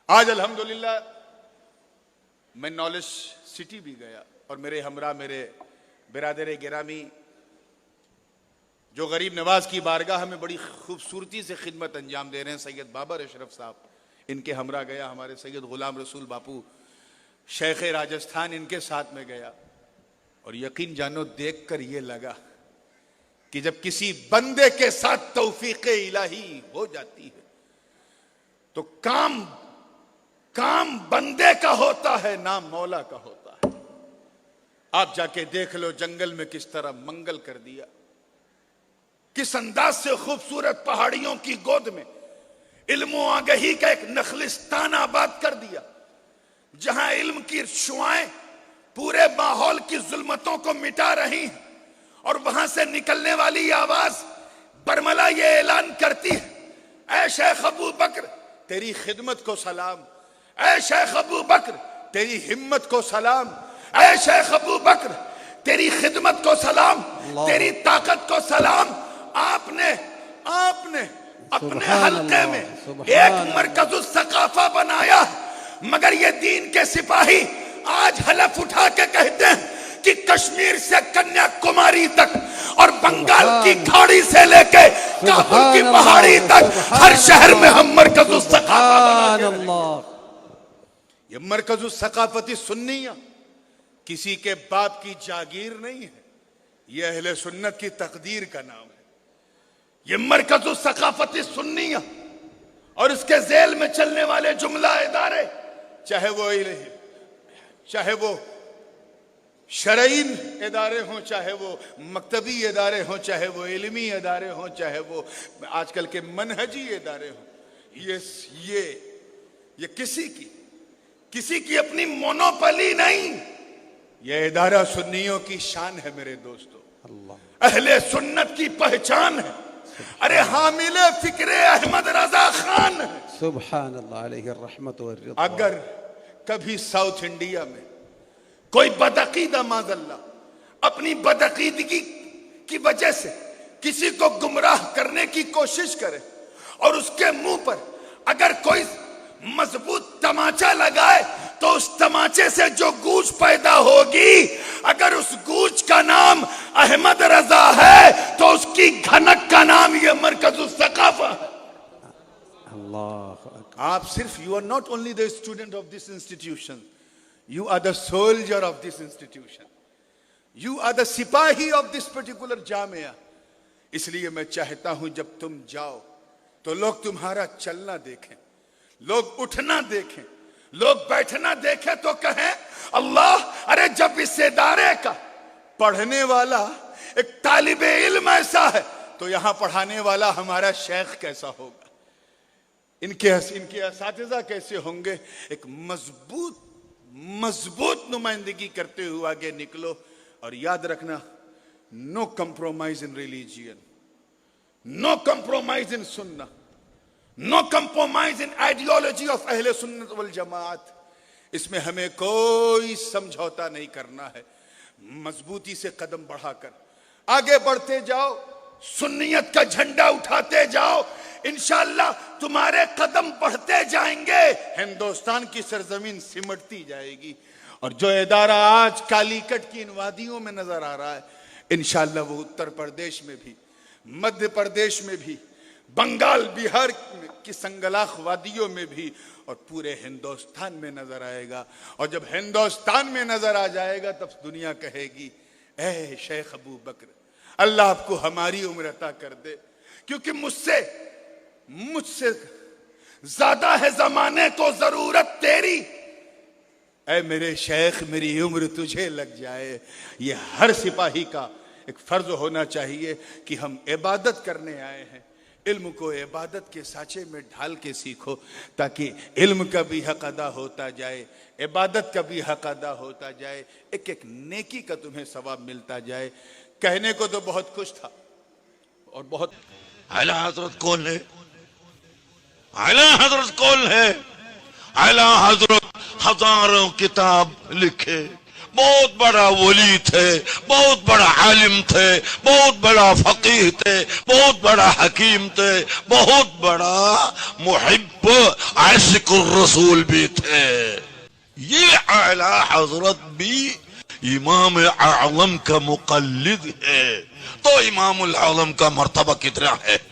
आज अल्हम्दुलिल्लाह मैं नॉलेज सिटी भी गया और मेरे हमरा, मेरे बिरादर गिरामी जो गरीब नवाज की बारगाह में बड़ी खूबसूरती से खिदमत अंजाम दे रहे हैं, सैयद बाबर अशरफ साहब, इनके हमरा गया। हमारे सैयद गुलाम रसूल बापू शेख राजस्थान, इनके साथ में गया और यकीन जानो देखकर ये लगा कि जब किसी बंदे के साथ तौफीक इलाही हो जाती है तो काम बंदे का होता है, नाम मौला का होता है। आप जाके देख लो जंगल में किस तरह मंगल कर दिया, किस अंदाज से खूबसूरत पहाड़ियों की गोद में इल्म आगही का एक नखलिस्तान आबाद कर दिया, जहां इल्म की शुआएं पूरे माहौल की जुल्मतों को मिटा रही हैं और वहां से निकलने वाली आवाज बरमला ये ऐलान करती है, ऐ शेख अबू बकर तेरी खिदमत को सलाम, ऐ शेख अबू बकर तेरी हिम्मत को सलाम, ऐ शेख अबू बकर तेरी खिदमत को सलाम, तेरी ताकत को सलाम। आपने अपने हल्के में एक मरकज़ुस सकाफा बनाया, मगर ये दीन के सिपाही आज हलफ उठा के कहते हैं कि कश्मीर से कन्याकुमारी तक और बंगाल की खाड़ी से लेके काबुल की पहाड़ी तक हर शहर में हम मरकज़ुस सकाफा बना। ये मरकज़ुस सकाफती सुन्निया किसी के बाप की जागीर नहीं है, ये अहले सुन्नत की तकदीर का नाम है। ये मरकज़ुस सकाफती सुन्निया और इसके जेल में चलने वाले जुमला इदारे, चाहे वो शरईन इदारे हों, चाहे वो मकतबी इदारे हों, चाहे वो इल्मी इदारे हों, चाहे वो आजकल के मनहजी इदारे हों, ये किसी की अपनी मोनोपली नहीं, ये इदारा सुन्नियों की शान है मेरे दोस्तों, अहले सुन्नत की पहचान है। अरे हामिले फिक्रे अहमद रजा खान है, सुभान अल्लाह अलैहि रहमत व रिज़वान। अगर कभी साउथ इंडिया में कोई बदअकीदा माज़अल्लाह अपनी बदअकीदगी की वजह से किसी को गुमराह करने की कोशिश करे और उसके मुंह पर अगर कोई मजबूत तमाचा लगाए तो उस तमाचे से जो गूंज पैदा होगी, अगर उस गूंज का नाम अहमद रजा है तो उसकी घनक का नाम ये मरकज़ुस सकाफा है। आप सिर्फ, you are not only the student of this institution, you are the soldier of this institution, you are the सिपाही of this particular जामिया। इसलिए मैं चाहता हूं जब तुम जाओ तो लोग तुम्हारा चलना देखें, लोग उठना देखें, लोग बैठना देखें तो कहें अल्लाह, अरे जब इस इदारे का पढ़ने वाला एक तालिबे इल्म ऐसा है तो यहां पढ़ाने वाला हमारा शेख कैसा होगा, इनके असातिज़ा कैसे होंगे। एक मजबूत नुमाइंदगी करते हुए आगे निकलो और याद रखना, no compromise in religion, no compromise in सुन्ना, no compromise in ideology of अहले सुन्नत वल जमात। इसमें हमें कोई समझौता नहीं करना है, मजबूती से कदम बढ़ाकर आगे बढ़ते जाओ, सुन्नियत का झंडा उठाते जाओ, इंशाअल्लाह तुम्हारे कदम बढ़ते जाएंगे, हिंदुस्तान की सरजमीन सिमटती जाएगी। और जो इदारा आज कालीकट की इन वादियों में नजर आ रहा है, इंशाअल्लाह वो उत्तर प्रदेश में भी, मध्य प्रदेश में भी, बंगाल बिहार की संगलाख वादियों में भी और पूरे हिंदुस्तान में नजर आएगा। और जब हिंदुस्तान में नजर आ जाएगा तब दुनिया कहेगी, ऐ शेख अबू बकर अल्लाह आपको हमारी उम्र अता कर दे, क्योंकि मुझसे ज्यादा है जमाने को जरूरत तेरी, ऐ मेरे शेख मेरी उम्र तुझे लग जाए। ये हर सिपाही का एक फर्ज होना चाहिए कि हम इबादत करने आए हैं, इल्म को इबादत के साँचे में ढाल के सीखो, ताकि इल्म का भी हक अदा होता जाए, इबादत का भी हक अदा होता जाए, एक एक नेकी का तुम्हें सवाब मिलता जाए। कहने को तो बहुत कुछ था और बहुत, आला हजरत कौन है? आला हजरत कौन है? आला हजरत हजारों किताब लिखे बहुत बड़ा वली थे, बहुत बड़ा आलिम थे, बहुत बड़ा फकीह थे, बहुत बड़ा हकीम थे, बहुत बड़ा मुहिब्ब आशिकुर रसूल भी थे। ये आला हजरत भी इमाम आलम का मुकल्लिद है। तो इमामुल आलम का मर्तबा कितना है?